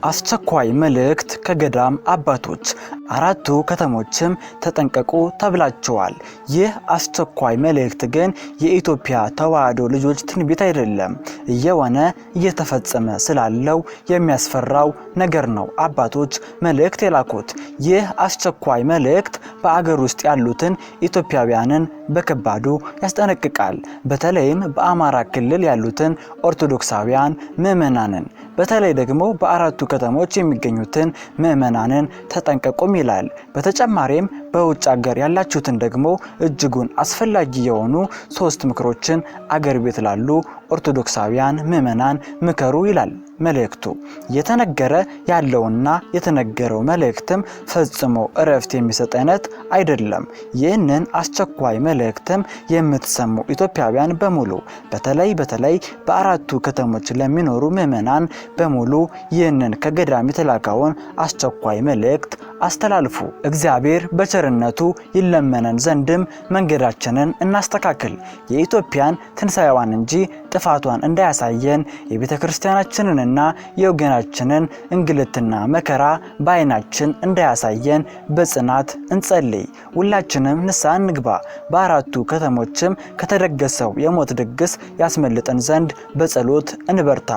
አስቸኳይ መልእክት ከገዳም አባቶች አራቱ ከተሞችም ተጠንቀቁ ተብላቸዋል። ይህ አስቸኳይ መልእክት ግን የኢትዮጵያ ተዋሕዶ ልጆች ትንቢት አይደለም፣ እየሆነ እየተፈጸመ ስላለው የሚያስፈራው ነገር ነው አባቶች መልእክት የላኩት። ይህ አስቸኳይ መልእክት በአገር ውስጥ ያሉትን ኢትዮጵያውያንን በከባዱ ያስጠነቅቃል። በተለይም በአማራ ክልል ያሉትን ኦርቶዶክሳውያን ምዕመናንን በተለይ ደግሞ በአራቱ ከተሞች የሚገኙትን ምዕመናንን ተጠንቀቁም ይላል። በተጨማሪም በውጭ ሀገር ያላችሁትን ደግሞ እጅጉን አስፈላጊ የሆኑ 3 ምክሮችን አገር ቤት ላሉ ኦርቶዶክሳውያን ምዕመናን ምከሩ ይላል መልእክቱ። የተነገረ ያለውና የተነገረው መልእክትም ፈጽሞ እረፍት የሚሰጥ አይነት አይደለም። ይህንን አስቸኳይ መልእክትም የምትሰሙ ኢትዮጵያውያን በሙሉ በተለይ በአራቱ ከተሞች ለሚኖሩ ምዕመናን በሙሉ ይህንን ከገዳም የተላከውን አስቸኳይ መልእክት አስተላልፉ። እግዚአብሔር በቸርነቱ ይለመነን ዘንድም መንገዳችንን እናስተካክል። የኢትዮጵያን ትንሣኤዋን እንጂ ጥፋቷን እንዳያሳየን የቤተክርስቲያናችንንና የወገናችንን እንግልትና መከራ በዓይናችን እንዳያሳየን በጽናት እንጸልይ። ሁላችንም ንስሐ እንግባ። በአራቱ ከተሞችም ከተደገሰው የሞት ድግስ ያስመልጠን ዘንድ በጸሎት እንበርታ።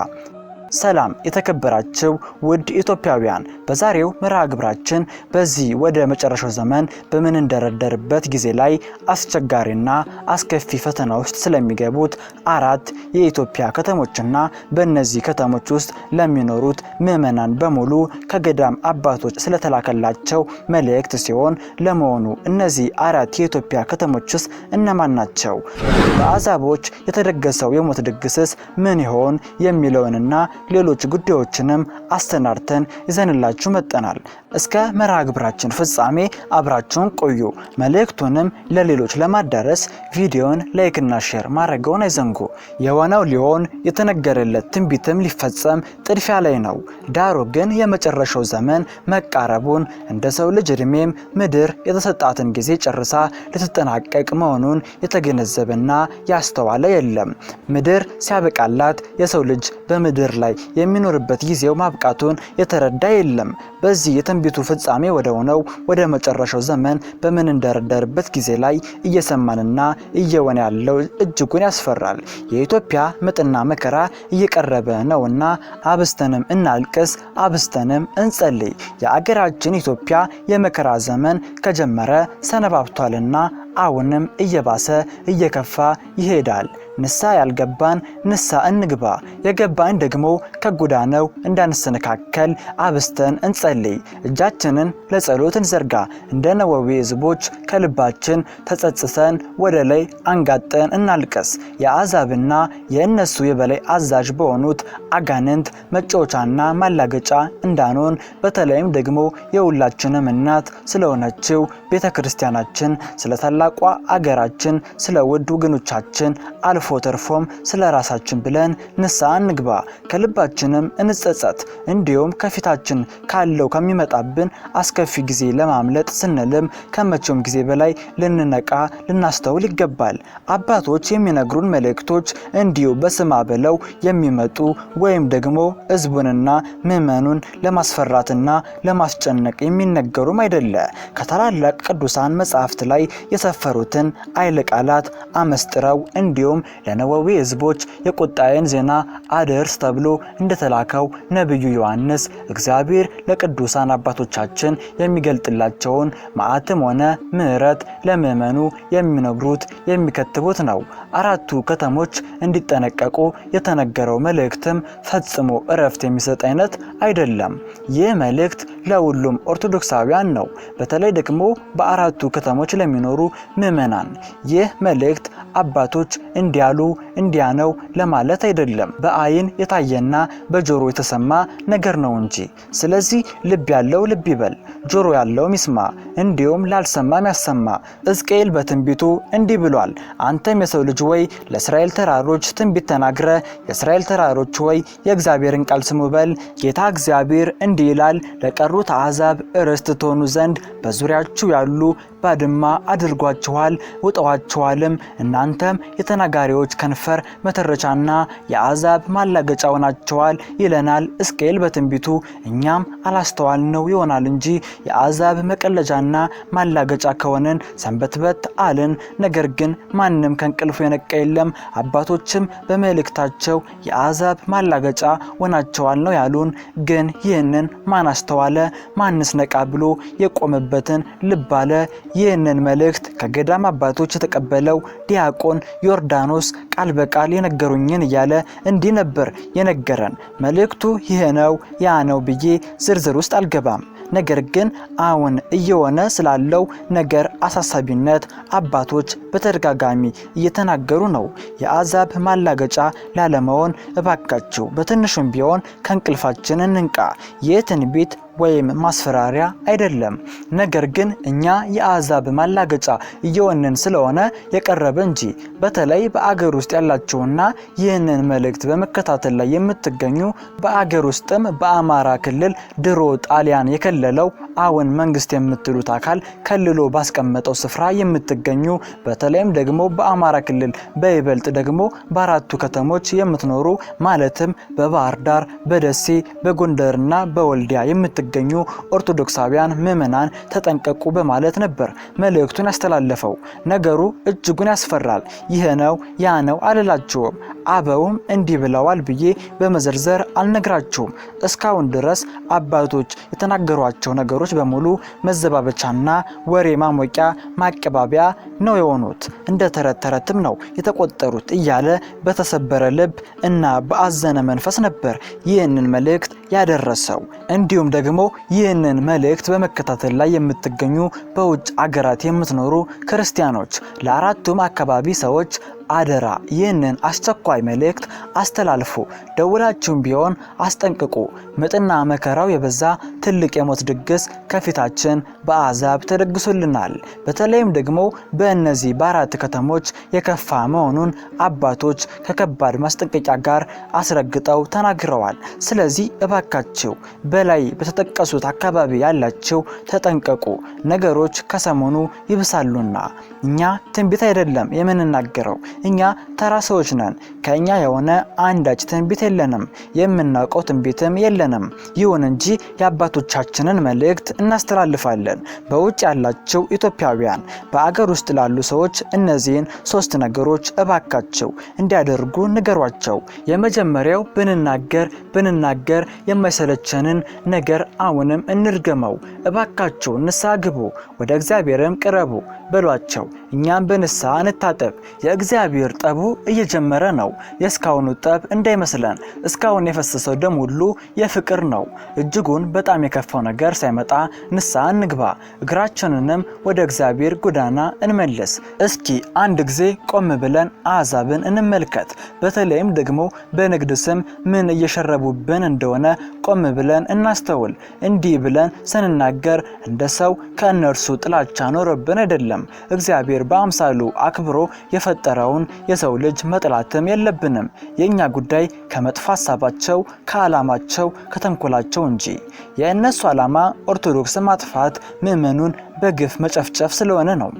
ሰላም የተከበራችሁ ውድ ኢትዮጵያውያን፣ በዛሬው መርሃ ግብራችን በዚህ ወደ መጨረሻው ዘመን በምንደረደርበት ጊዜ ላይ አስቸጋሪና አስከፊ ፈተና ውስጥ ስለሚገቡት 4 የኢትዮጵያ ከተሞችና በእነዚህ ከተሞች ውስጥ ለሚኖሩት ምዕመናን በሙሉ ከገዳም አባቶች ስለተላከላቸው መልእክት ሲሆን፣ ለመሆኑ እነዚህ 4 የኢትዮጵያ ከተሞችስ እነማን ናቸው? በአሕዛቦች የተደገሰው የሞት ድግስስ ምን ይሆን የሚለውንና ሌሎች ጉዳዮችንም አስተናርተን ይዘንላችሁ መጥተናል። እስከ መርሃ ግብራችን ፍጻሜ አብራችሁን ቆዩ። መልእክቱንም ለሌሎች ለማዳረስ ቪዲዮን ላይክና ሼር ማድረግዎን አይዘንጉ። የሆነው ሊሆን የተነገረለት ትንቢትም ሊፈጸም ጥድፊያ ላይ ነው። ዳሩ ግን የመጨረሻው ዘመን መቃረቡን እንደ ሰው ልጅ እድሜም ምድር የተሰጣትን ጊዜ ጨርሳ ልትጠናቀቅ መሆኑን የተገነዘበና ያስተዋለ የለም። ምድር ሲያበቃላት የሰው ልጅ በምድር ላይ የሚኖርበት ጊዜው ማብቃቱን የተረዳ የለም። በዚህ የትንቢቱ ፍጻሜ ወደ መጨረሻው ዘመን በምንደረደርበት ጊዜ ላይ እየሰማንና እየሆነ ያለው እጅጉን ያስፈራል። የኢትዮጵያ ምጥና መከራ እየቀረበ ነውና አብስተንም እናልቅስ፣ አብስተንም እንጸልይ። የአገራችን ኢትዮጵያ የመከራ ዘመን ከጀመረ ሰነባብቷልና አሁንም እየባሰ እየከፋ ይሄዳል። ንስሐ ያልገባን ንስሐ እንግባ፣ የገባን ደግሞ ከጎዳናው እንዳንሰነካከል አብስተን እንጸልይ። እጃችንን ለጸሎት እንዘርጋ። እንደ ነወዌ ሕዝቦች ከልባችን ተጸጽተን ወደ ላይ አንጋጠን እናልቀስ። የአሕዛብና የእነሱ የበላይ አዛዥ በሆኑት አጋንንት መጫወቻና ማላገጫ እንዳንሆን፣ በተለይም ደግሞ የሁላችንም እናት ስለሆነችው ቤተክርስቲያናችን፣ ስለታላቋ አገራችን፣ ስለ ውድ ወገኖቻችን አልፎ ተርፎም ስለ ራሳችን ብለን ንስሐ እንግባ። ከልባችንም እንጸጸት። እንዲሁም ከፊታችን ካለው ከሚመጣብን አስከፊ ጊዜ ለማምለጥ ስንልም ከመቼውም ጊዜ በላይ ልንነቃ ልናስተውል ይገባል። አባቶች የሚነግሩን መልእክቶች እንዲሁ በስማ በለው የሚመጡ ወይም ደግሞ ሕዝቡንና ምዕመኑን ለማስፈራትና ለማስጨነቅ የሚነገሩም አይደለ። ከታላላቅ ቅዱሳን መጻሕፍት ላይ የሰፈሩትን ኃይለ ቃላት አመስጥረው እንዲሁም ለነወዌ ሕዝቦች የቁጣዬን ዜና አድርስ ተብሎ እንደተላከው ነብዩ ዮሐንስ እግዚአብሔር ለቅዱሳን አባቶቻችን የሚገልጥላቸውን መዓትም ሆነ ምሕረት ለምዕመኑ የሚነግሩት የሚከትቡት ነው። 4ቱ ከተሞች እንዲጠነቀቁ የተነገረው መልእክትም ፈጽሞ እረፍት የሚሰጥ አይነት አይደለም። ይህ መልእክት ለሁሉም ኦርቶዶክሳውያን ነው። በተለይ ደግሞ በአራቱ ከተሞች ለሚኖሩ ምዕመናን ይህ መልእክት አባቶች እንዲያሉ እንዲያነው ለማለት አይደለም። በአይን የታየና በጆሮ የተሰማ ነገር ነው እንጂ። ስለዚህ ልብ ያለው ልብ ይበል፣ ጆሮ ያለው ይስማ፣ እንዲሁም ላልሰማም ያሰማ። ሕዝቅኤል በትንቢቱ እንዲህ ብሏል። አንተም የሰው ልጅ ወይ ለእስራኤል ተራሮች ትንቢት ተናግረ፣ የእስራኤል ተራሮች ወይ የእግዚአብሔርን ቃል ስሙ በል። ጌታ እግዚአብሔር እንዲህ ይላል፣ ለቀሩት አሕዛብ ርስት ትሆኑ ዘንድ በዙሪያችሁ ያሉ ባድማ አድርጓችኋል፣ ውጠዋችኋልም። እናንተም የተናጋሪዎች ከንፈር የማሳፈር መተረቻና የአሕዛብ ማላገጫ ሆናቸዋል ይለናል ሕዝቅኤል በትንቢቱ። እኛም አላስተዋልነው ይሆናል እንጂ የአሕዛብ መቀለጃና ማላገጫ ከሆነን ሰንበትበት አልን። ነገር ግን ማንም ከእንቅልፉ የነቃ የለም። አባቶችም በመልእክታቸው የአሕዛብ ማላገጫ ሆናቸዋል ነው ያሉን። ግን ይህንን ማን አስተዋለ? ማንስ ነቃ ብሎ የቆመበትን ልብ አለ? ይህንን መልእክት ከገዳም አባቶች የተቀበለው ዲያቆን ዮርዳኖስ ቃል በቃል የነገሩኝን እያለ እንዲህ ነበር የነገረን። መልእክቱ ይሄ ነው ያ ነው ብዬ ዝርዝር ውስጥ አልገባም። ነገር ግን አሁን እየሆነ ስላለው ነገር አሳሳቢነት አባቶች በተደጋጋሚ እየተናገሩ ነው። የአሕዛብ ማላገጫ ላለመሆን እባካችሁ በትንሹም ቢሆን ከእንቅልፋችን እንንቃ። የትንቢት ወይም ማስፈራሪያ አይደለም። ነገር ግን እኛ የአሕዛብ ማላገጫ እየሆንን ስለሆነ የቀረበ እንጂ። በተለይ በአገር ውስጥ ያላችሁና ይህንን መልእክት በመከታተል ላይ የምትገኙ በአገር ውስጥም በአማራ ክልል ድሮ ጣሊያን የከለለው አሁን መንግስት የምትሉት አካል ከልሎ ባስቀመጠው ስፍራ የምትገኙ በተለይም ደግሞ በአማራ ክልል በይበልጥ ደግሞ በአራቱ ከተሞች የምትኖሩ ማለትም በባህር ዳር፣ በደሴ፣ በጎንደርና በወልዲያ የምትገኙ ኦርቶዶክሳውያን ምዕመናን ተጠንቀቁ በማለት ነበር መልእክቱን ያስተላለፈው። ነገሩ እጅጉን ያስፈራል። ይሄ ነው ያ ነው አልላችሁም። አበውም እንዲህ ብለዋል ብዬ በመዘርዘር አልነግራችሁም። እስካሁን ድረስ አባቶች የተናገሯቸው ነገሮች በሙሉ መዘባበቻና ወሬ ማሞቂያ ማቀባቢያ ነው የሆኑት። እንደ ተረት ተረትም ነው የተቆጠሩት እያለ በተሰበረ ልብ እና በአዘነ መንፈስ ነበር ይህንን መልእክት ያደረሰው። እንዲሁም ደግሞ ይህንን መልእክት በመከታተል ላይ የምትገኙ በውጭ አገራት የምትኖሩ ክርስቲያኖች ለአራቱም አካባቢ ሰዎች አደራ ይህንን አስቸኳይ መልእክት አስተላልፉ። ደውላችሁም ቢሆን አስጠንቅቁ። ምጥና መከራው የበዛ ትልቅ የሞት ድግስ ከፊታችን በአሕዛብ ተደግሶልናል። በተለይም ደግሞ በእነዚህ በአራት ከተሞች የከፋ መሆኑን አባቶች ከከባድ ማስጠንቀቂያ ጋር አስረግጠው ተናግረዋል። ስለዚህ እባካችሁ በላይ በተጠቀሱት አካባቢ ያላችሁ ተጠንቀቁ። ነገሮች ከሰሞኑ ይብሳሉና። እኛ ትንቢት አይደለም የምንናገረው። እኛ ተራ ሰዎች ነን። ከኛ የሆነ አንዳች ትንቢት የለንም። የምናውቀው ትንቢትም የለንም። ይሁን እንጂ የአባቶቻችንን መልእክት እናስተላልፋለን። በውጭ ያላችሁ ኢትዮጵያውያን በአገር ውስጥ ላሉ ሰዎች እነዚህን 3 ነገሮች እባካችሁ እንዲያደርጉ ንገሯቸው። የመጀመሪያው ብንናገር የማይሰለቸንን ነገር አሁንም እንርገመው። እባካችሁ ንስሐ ግቡ፣ ወደ እግዚአብሔርም ቅረቡ በሏቸው። እኛም በንስሐ እንታጠብ። የእግዚአብሔር ጠቡ እየጀመረ ነው። የእስካሁኑ ጠብ እንዳይመስለን። እስካሁን የፈሰሰው ደም ሁሉ የፍቅር ነው። እጅጉን በጣም የከፋው ነገር ሳይመጣ ንስሐ እንግባ። እግራችንንም ወደ እግዚአብሔር ጎዳና እንመልስ። እስኪ አንድ ጊዜ ቆም ብለን አሕዛብን እንመልከት። በተለይም ደግሞ በንግድ ስም ምን እየሸረቡብን እንደሆነ ቆም ብለን እናስተውል። እንዲህ ብለን ስንናገር እንደ ሰው ከእነርሱ ጥላቻ ኖሮብን አይደለም። እግዚአብሔር በአምሳሉ አክብሮ የፈጠረውን የሰው ልጅ መጥላትም የለብንም። የኛ ጉዳይ ከመጥፎ ሐሳባቸው፣ ከዓላማቸው፣ ከተንኮላቸው እንጂ። የእነሱ ዓላማ ኦርቶዶክስ ማጥፋት፣ ምዕመኑን በግፍ መጨፍጨፍ ስለሆነ ነው።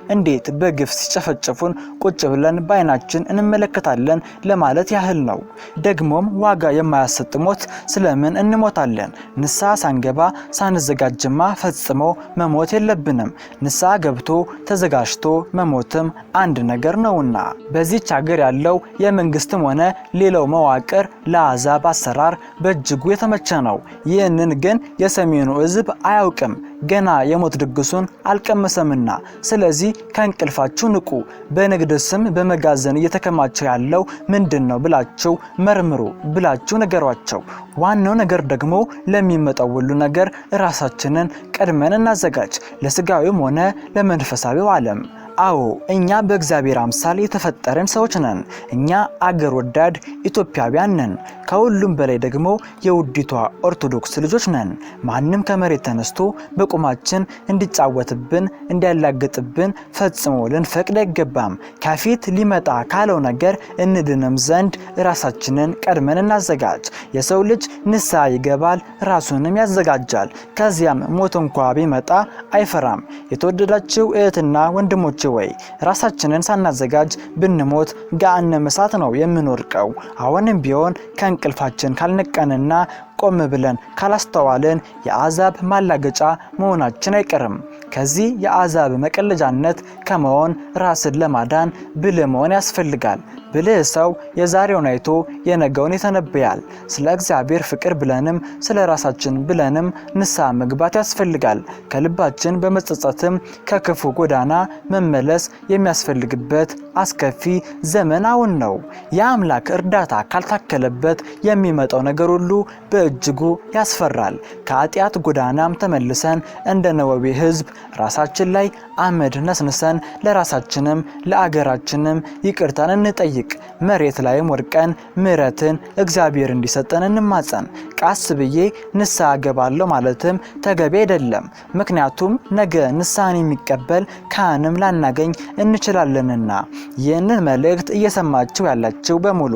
እንዴት በግፍ ሲጨፈጨፉን ቁጭ ብለን ባይናችን እንመለከታለን ለማለት ያህል ነው። ደግሞም ዋጋ የማያሰጥ ሞት ስለምን እንሞታለን? ንስሐ ሳንገባ ሳንዘጋጅማ ፈጽሞ መሞት የለብንም። ንስሐ ገብቶ ተዘጋጅቶ መሞትም አንድ ነገር ነውና። በዚህች ሀገር ያለው የመንግስትም ሆነ ሌላው መዋቅር ለአሕዛብ አሰራር በእጅጉ የተመቸ ነው። ይህንን ግን የሰሜኑ ሕዝብ አያውቅም። ገና የሞት ድግሱን አልቀመሰምና። ስለዚህ ከእንቅልፋችሁ ንቁ። በንግድ ስም በመጋዘን እየተከማቸ ያለው ምንድነው ብላችሁ መርምሩ ብላችሁ ነገሯቸው። ዋናው ነገር ደግሞ ለሚመጣው ሁሉ ነገር ራሳችንን ቀድመን እናዘጋጅ፣ ለስጋዊም ሆነ ለመንፈሳዊው ዓለም። አዎ እኛ በእግዚአብሔር አምሳል የተፈጠረን ሰዎች ነን። እኛ አገር ወዳድ ኢትዮጵያውያን ነን። ከሁሉም በላይ ደግሞ የውዲቷ ኦርቶዶክስ ልጆች ነን። ማንም ከመሬት ተነስቶ በቁማችን እንዲጫወትብን እንዲያላግጥብን ፈጽሞ ልንፈቅድ አይገባም። ከፊት ሊመጣ ካለው ነገር እንድንም ዘንድ ራሳችንን ቀድመን እናዘጋጅ። የሰው ልጅ ንስሐ ይገባል፣ ራሱንም ያዘጋጃል። ከዚያም ሞት እንኳ ቢመጣ አይፈራም። የተወደዳችሁ እህትና ወንድሞቼ ወይ? ራሳችንን ሳናዘጋጅ ብንሞት ገሃነመ እሳት ነው የምንወርቀው። አሁንም ቢሆን ከእንቅልፋችን ካልነቃንና ቆም ብለን ካላስተዋልን የአሕዛብ ማላገጫ መሆናችን አይቀርም። ከዚህ የአሕዛብ መቀለጃነት ከመሆን ራስን ለማዳን ብልህ መሆን ያስፈልጋል። ብልህ ሰው የዛሬውን አይቶ የነገውን ይተነብያል። ስለ እግዚአብሔር ፍቅር ብለንም ስለ ራሳችን ብለንም ንስሐ መግባት ያስፈልጋል። ከልባችን በመጸጸትም ከክፉ ጎዳና መመለስ የሚያስፈልግበት አስከፊ ዘመን አሁን ነው። የአምላክ እርዳታ ካልታከለበት የሚመጣው ነገር ሁሉ በእጅጉ ያስፈራል። ከኃጢአት ጎዳናም ተመልሰን እንደ ነነዌ ሕዝብ ራሳችን ላይ አመድ ነስንሰን ለራሳችንም ለአገራችንም ይቅርታን እንጠይቅ። መሬት ላይም ወድቀን ምሕረትን እግዚአብሔር እንዲሰጠን እንማጸን። ቃስ ብዬ ንስሐ ገባለሁ ማለትም ተገቢ አይደለም። ምክንያቱም ነገ ንስሐን የሚቀበል ካህንም ላናገኝ እንችላለንና። ይህንን መልእክት እየሰማችሁ ያላችሁ በሙሉ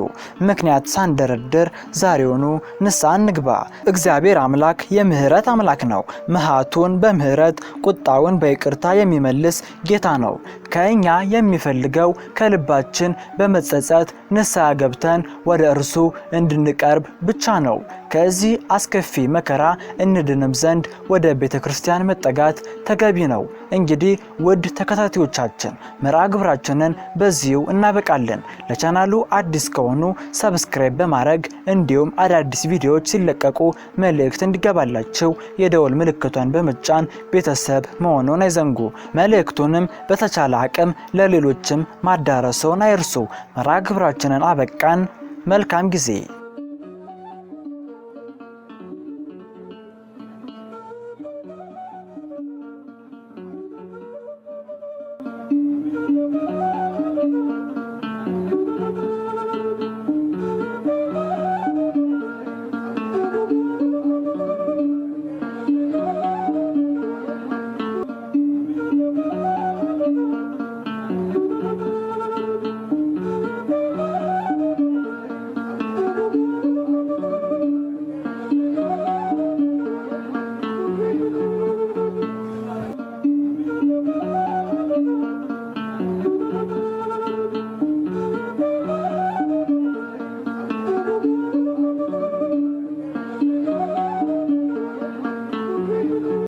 ምክንያት ሳንደረድር ዛሬውኑ ንስሐ እንግባ። እግዚአብሔር አምላክ የምህረት አምላክ ነው። መዓቱን በምህረት ቁጣውን በይቅርታ የሚመልስ ጌታ ነው። ከኛ የሚፈልገው ከልባችን በመጸጸት ንስሐ ገብተን ወደ እርሱ እንድንቀርብ ብቻ ነው። ከዚህ አስከፊ መከራ እንድንም ዘንድ ወደ ቤተክርስቲያን መጠጋት ተገቢ ነው። እንግዲህ ውድ ተከታታዮቻችን መርሃ ግብራችንን በዚሁ እናበቃለን። ለቻናሉ አዲስ ከሆኑ ሰብስክራይብ በማድረግ እንዲሁም አዳዲስ ቪዲዮዎች ሲለቀቁ መልእክት እንዲገባላችሁ የደወል ምልክቷን በመጫን ቤተሰብ መሆኑን አይዘንጉ። መልእክቱንም በተቻለ አቅም ለሌሎችም ማዳረስዎን አይርሱ። መርሃ ግብራችንን አበቃን። መልካም ጊዜ